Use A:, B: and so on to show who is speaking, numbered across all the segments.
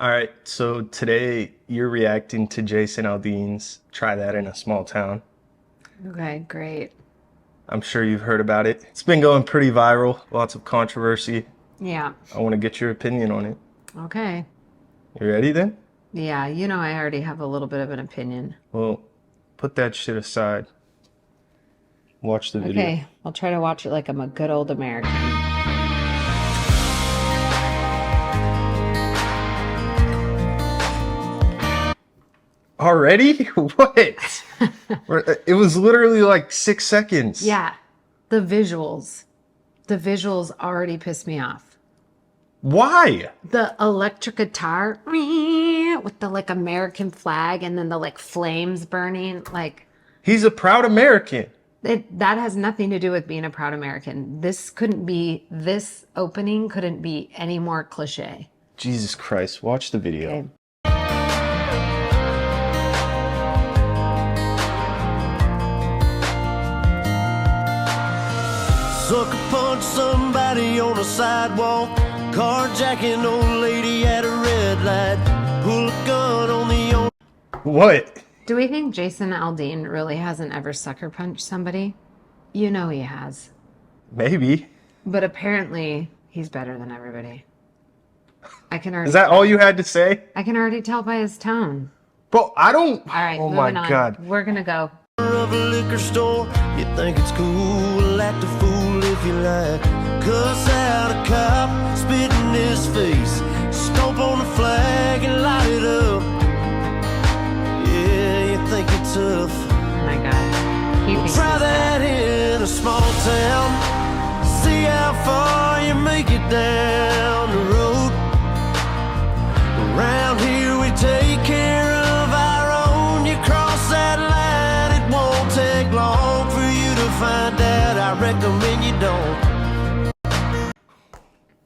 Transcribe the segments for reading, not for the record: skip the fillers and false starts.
A: All right, so today you're reacting to Jason Aldean's Try That in a Small Town.
B: Okay, great.
A: I'm sure you've heard about it. It's been going pretty viral, lots of controversy.
B: Yeah.
A: I want to get your opinion on it.
B: Okay.
A: You ready then?
B: Yeah, I already have a little bit of an opinion.
A: Well, put that shit aside. Watch the video.
B: Okay, I'll try to watch it like I'm a good old American.
A: Already? What? It was literally like 6 seconds.
B: Yeah, the visuals. The visuals already piss me off.
A: Why?
B: The electric guitar with the like American flag and then the like flames burning. Like,
A: He's a proud American.
B: that has nothing to do with being a proud American. This opening couldn't be any more cliche.
A: Jesus Christ, watch the video.
B: Okay.
C: Sucker punch somebody on a sidewalk, carjacking old lady at a red light, pull a gun on the old...
A: What?
B: Do we think Jason Aldean really hasn't ever sucker punched somebody? You know he has.
A: Maybe.
B: But apparently he's better than everybody. I can already
A: Is that all you had to say?
B: I can already tell by his tone.
A: Bro, I don't...
B: All right,
A: oh my
B: moving on.
A: God.
B: We're gonna go.
C: of a liquor store. You think it's cool, act a fool if you like. Cuss out a cop, spit in his face, stomp on the flag and light it up. Yeah, you think you're tough.
B: Oh my God. He thinks
C: Try
B: he's
C: that in a small town. See how far you make it down the road. Around here we take care of our own. You cross that line, it won't take long for you to find out. I recommend you don't.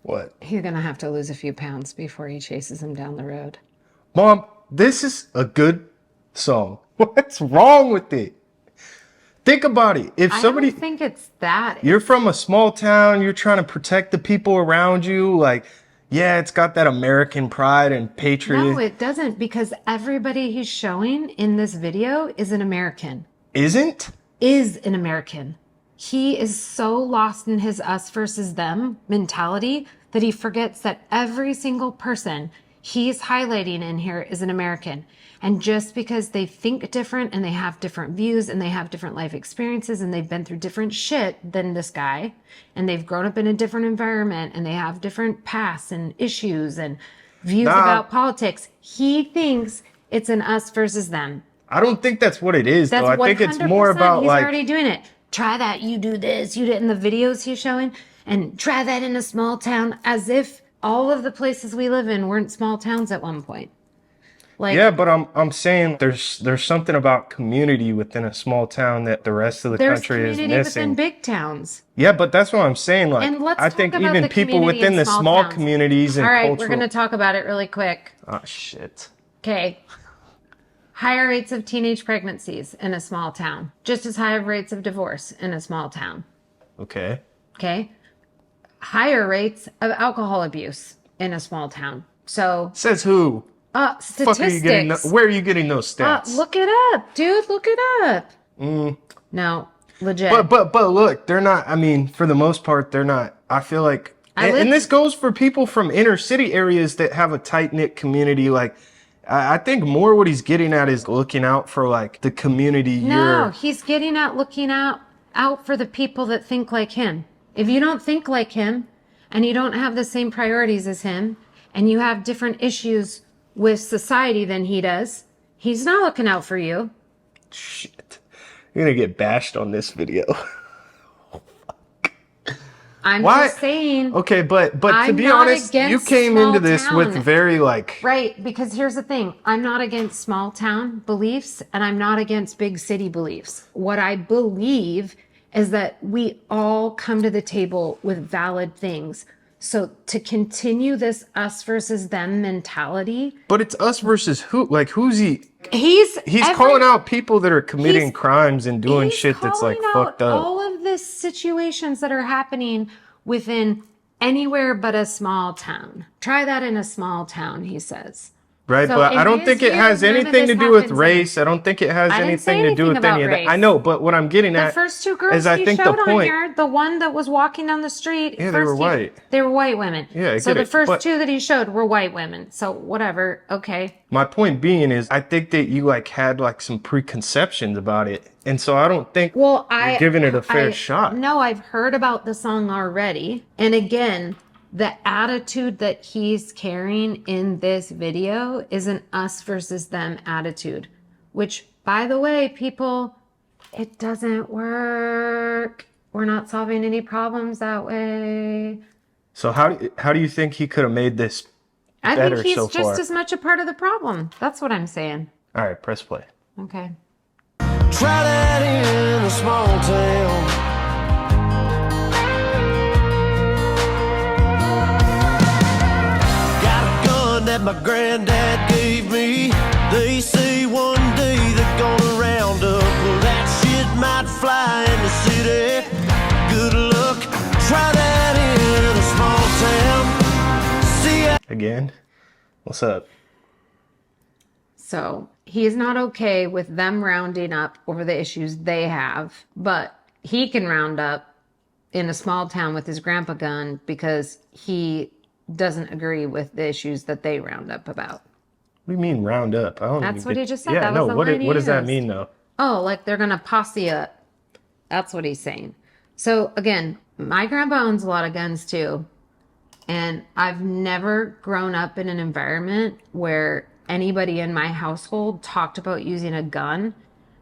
A: What?
B: He's gonna have to lose a few pounds before he chases him down the road.
A: Mom, this is a good song. What's wrong with it? Think about it. If
B: I
A: somebody...
B: don't think it's that.
A: You're from a small town, you're trying to protect the people around you, like, yeah, it's got that American pride and patriotism.
B: No, it doesn't, because everybody he's showing in this video is an American.
A: Isn't?
B: Is an American. He is so lost in his us versus them mentality that he forgets that every single person he's highlighting in here is an American. And just because they think different and they have different views and they have different life experiences and they've been through different shit than this guy, and they've grown up in a different environment and they have different pasts and issues and views about politics, he thinks it's an us versus them.
A: I don't think that's what it is,
B: That's
A: though. I think it's more
B: 100%.
A: about,
B: He's
A: like...
B: already doing it. Try that, you do this, you do it in the videos he's showing, and try that in a small town, as if all of the places we live in weren't small towns at one point. Like,
A: Yeah, but I'm saying there's something about community within a small town that the rest of the
B: there's
A: country is
B: community within
A: missing.
B: big towns.
A: Yeah, but that's what I'm saying. Like,
B: And let's
A: I
B: talk
A: think
B: about
A: even
B: the
A: people
B: community
A: within
B: in
A: the small
B: towns.
A: communities and
B: All right,
A: cultural...
B: we're going to talk about it really quick.
A: Oh, shit.
B: Okay. Higher rates of teenage pregnancies in a small town. Just as high of rates of divorce in a small town.
A: Okay.
B: Okay. Higher rates of alcohol abuse in a small town. So,
A: Says who?
B: statistics.
A: Fuck are you getting where are you getting those stats?
B: Look it up, dude. Look it up. No, legit.
A: But look, they're not. I mean, for the most part, they're not. I feel like, and this goes for people from inner city areas that have a tight knit community. Like, I think more what he's getting at is looking out for like the community.
B: No, he's getting at looking out for the people that think like him. If you don't think like him, and you don't have the same priorities as him, and you have different issues with society than he does, he's not looking out for you.
A: Shit, you're gonna get bashed on this video.
B: I'm
A: Why?
B: just saying.
A: Okay, but to
B: I'm
A: be
B: not
A: honest, you
B: against
A: came into this
B: small
A: with
B: town.
A: very like...
B: Right, because here's the thing. I'm not against small town beliefs, and I'm not against big city beliefs. What I believe is that we all come to the table with valid things. So to continue this us versus them mentality...
A: But it's us versus who? Like, who's he?
B: He's
A: calling out people that are committing
B: he's-
A: crimes and doing
B: he's
A: shit that's like
B: calling out
A: fucked up.
B: all of the situations that are happening within anywhere but a small town. Try that in a small town, he says.
A: Right,
B: So
A: but I
B: in
A: don't
B: his
A: think it
B: view,
A: has
B: none of
A: anything to
B: this
A: do with
B: happens
A: race. I don't think it has
B: I didn't say
A: anything to do
B: anything
A: with any
B: about
A: of that. I
B: race.
A: know, but what I'm getting
B: The
A: at
B: first two girls
A: is I
B: he
A: think the
B: showed on
A: point.
B: here, the one that was walking down the street.
A: Yeah, they were white.
B: They were white women.
A: Yeah, I
B: so
A: get
B: the
A: it,
B: first
A: but-
B: two that he showed were white women. So whatever. Okay.
A: My point being is, I think that you like had like some preconceptions about it, and so I don't think
B: Well,
A: you're giving it a fair shot.
B: No, I've heard about the song already. And again, the attitude that he's carrying in this video is an us versus them attitude, which, by the way, people, it doesn't work. We're not solving any problems that way.
A: So how do you think he could have made this
B: I
A: better
B: think he's
A: so
B: just
A: far?
B: as much a part of the problem. That's what I'm saying.
A: All right, press play.
B: Okay.
C: Try that in a small town. Got a gun that my granddad gave me. They say one day they're gonna round up. Well, that shit might fly in the city. Good luck. Try that in a small town. See,
A: Again, what's up?
B: So he's not okay with them rounding up over the issues they have, but he can round up in a small town with his grandpa gun because he doesn't agree with the issues that they round up about.
A: What do you mean round up? I don't.
B: That's
A: even
B: what
A: get-
B: he just said.
A: Yeah,
B: That
A: no.
B: was the
A: What
B: line he
A: does that
B: used.
A: mean though?
B: Oh, like they're going to posse up. That's what he's saying. So again, my grandpa owns a lot of guns too. And I've never grown up in an environment where anybody in my household talked about using a gun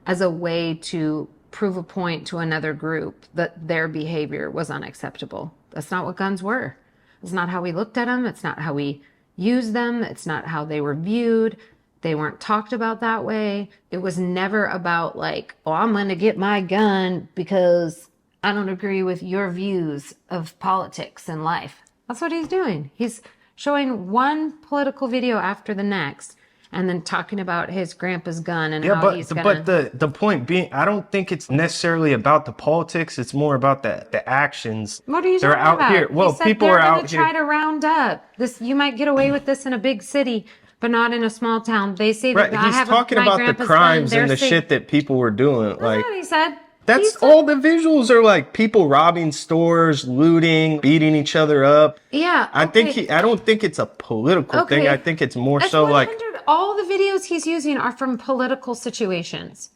B: as a way to prove a point to another group that their behavior was unacceptable. That's not what guns were. It's not how we looked at them. It's not how we used them. It's not how they were viewed. They weren't talked about that way. It was never about like, oh, I'm going to get my gun because I don't agree with your views of politics and life. That's what he's doing. He's showing one political video after the next and then talking about his grandpa's gun and
A: Yeah,
B: how he's
A: but
B: gonna...
A: the point being, I don't think it's necessarily about the politics. It's more about the actions.
B: What are you
A: They're
B: talking
A: out
B: about?
A: here. Well,
B: He said
A: people
B: they're
A: are
B: gonna
A: out
B: try
A: here.
B: to round up this. You might get away with this in a big city, but not in a small town. They say that
A: Right,
B: I
A: he's
B: have
A: talking
B: my
A: about the
B: grandpa's
A: crimes
B: gun.
A: and the
B: They're
A: shit that people were doing.
B: That's
A: Like,
B: not what he said.
A: that's
B: He said-
A: all the visuals are like people robbing stores, looting, beating each other up.
B: Yeah,
A: I don't think it's a political thing. I think it's more
B: It's
A: so like,
B: 100 all the videos he's using are from political situations.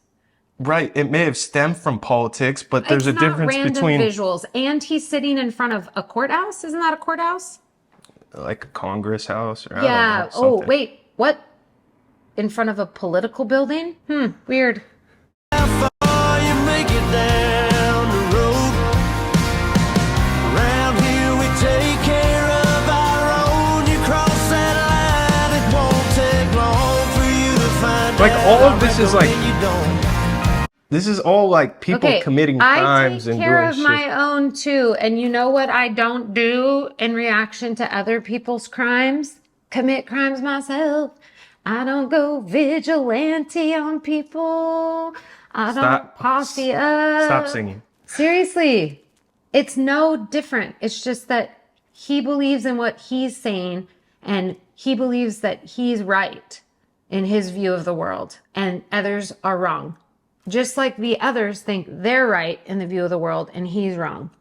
A: right, it may have stemmed from politics, but there's
B: It's
A: a
B: not
A: difference
B: random
A: between
B: visuals. And he's sitting in front of a courthouse. Isn't that a courthouse?
A: like a Congress house or I
B: Yeah.
A: don't know,
B: Oh,
A: something.
B: wait. What? In front of a political building? Weird.
C: how far you make it down the road. Around here we take care of our own. You cross that line, it won't take long for you to find
A: Like,
C: out.
A: all of this is like-
C: When you don't.
A: This is all like people committing crimes
B: I
A: and
B: take care
A: doing
B: of
A: shit.
B: my own too. And you know what I don't do in reaction to other people's crimes? Commit crimes myself. I don't go vigilante on people. I don't posse up.
A: Stop singing.
B: Seriously, it's no different. It's just that he believes in what he's saying and he believes that he's right in his view of the world and others are wrong. Just like the others think they're right in the view of the world and he's wrong.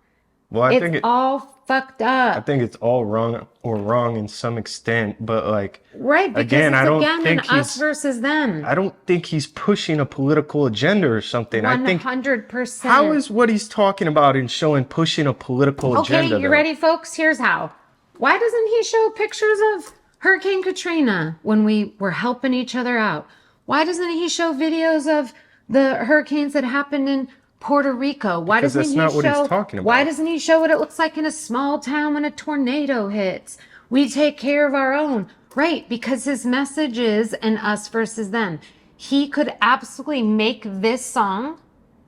A: Well, I
B: It's all fucked
A: I
B: up.
A: think it's all wrong in some extent, but like
B: Right, because
A: again,
B: it's
A: I don't
B: again
A: think
B: an us
A: he's
B: versus them.
A: I don't think he's pushing a political agenda or something. I think
B: 100%.
A: how is what he's talking about in showing pushing a political
B: Okay,
A: agenda?
B: you
A: though?
B: ready, folks? Here's how. Why doesn't he show pictures of Hurricane Katrina when we were helping each other out? Why doesn't he show videos of the hurricanes that happened in Puerto Rico? Why
A: Because
B: doesn't
A: that's
B: he
A: not what
B: show?
A: he's talking
B: Why
A: about.
B: doesn't he show what it looks like in a small town when a tornado hits? We take care of our own, right? Because his message is an us versus them. He could absolutely make this song.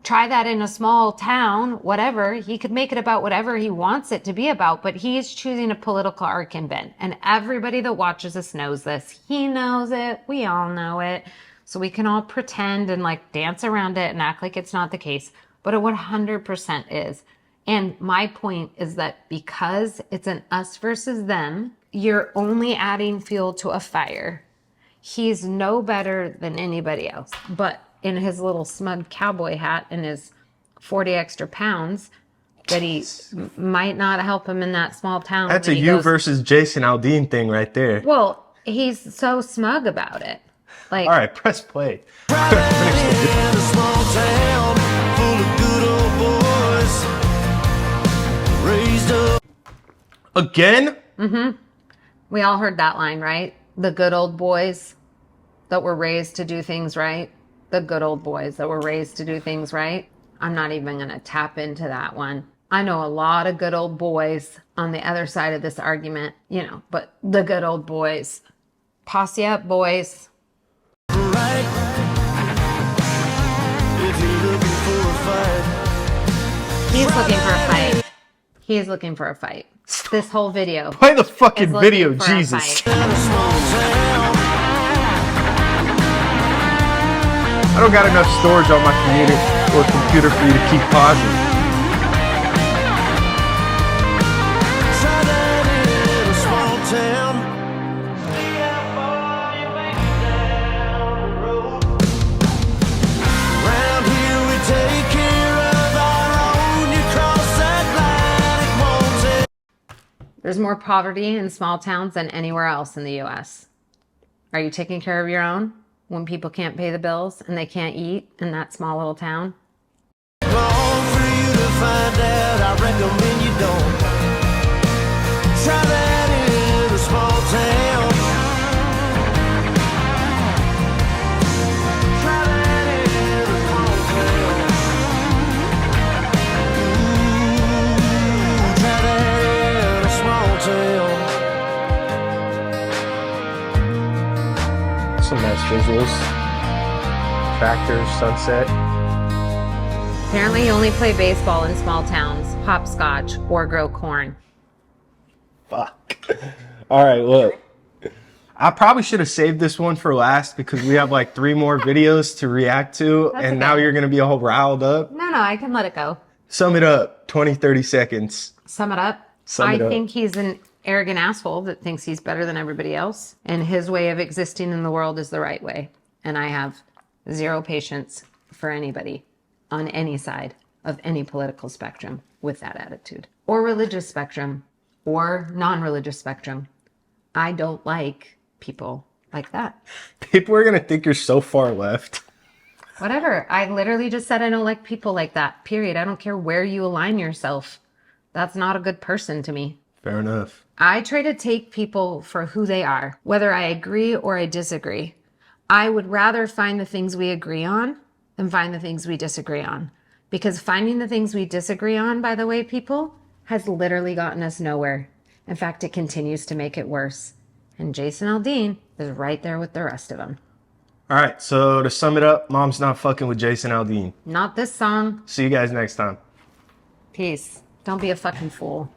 B: Try that in a small town, whatever. He could make it about whatever he wants it to be about, but he's choosing a political argument. And everybody that watches us knows this. He knows it. We all know it. So we can all pretend and like dance around it and act like it's not the case, but it 100% is. And my point is that because it's an us versus them, you're only adding fuel to a fire. He's no better than anybody else. But in his little smug cowboy hat and his 40 extra pounds, that he might not help him in that small town.
A: That's a you versus Jason Aldean thing right there.
B: Well, he's so smug about it. Like,
A: all right, press play. Again?
B: Mm-hmm. We all heard that line, right? The good old boys that were raised to do things right. The good old boys that were raised to do things right. I'm not even going to tap into that one. I know a lot of good old boys on the other side of this argument, you know, but the good old boys. Posse up, boys.
C: Right. If you're looking for a fight.
B: He's looking for a fight. He's looking for a fight. This whole video.
A: Play the fucking video, Jesus. I don't got enough storage on my computer for you to keep pausing.
B: There's more poverty in small towns than anywhere else in the U.S. Are you taking care of your own when people can't pay the bills and they can't eat in that small little town?
C: Long for you to find out, I recommend you don't. Try that in a small town. Try that in a small town. Ooh, try that in a small town.
A: Some nice visuals. Tractors, sunset.
B: Apparently you only play baseball in small towns, hopscotch, or grow corn.
A: Fuck. All right, look. I probably should have saved this one for last because we have like 3 more videos to react to.
B: That's
A: and
B: okay.
A: Now you're going to be all riled up.
B: No, I can let it go.
A: Sum it up. 20, 30 seconds.
B: Sum it up. I think he's an arrogant asshole that thinks he's better than everybody else. And his way of existing in the world is the right way. And I have 0 patience for anybody on any side of any political spectrum with that attitude. Or religious spectrum. Or non-religious spectrum. I don't like people like that.
A: People are going to think you're so far left.
B: Whatever. I literally just said I don't like people like that. Period. I don't care where you align yourself. That's not a good person to me.
A: Fair enough.
B: I try to take people for who they are, whether I agree or I disagree. I would rather find the things we agree on than find the things we disagree on. Because finding the things we disagree on, by the way, people, has literally gotten us nowhere. In fact, it continues to make it worse. And Jason Aldean is right there with the rest of them.
A: All right, so to sum it up, Mom's not fucking with Jason Aldean.
B: Not this song.
A: See you guys next time.
B: Peace. Don't be a fucking fool.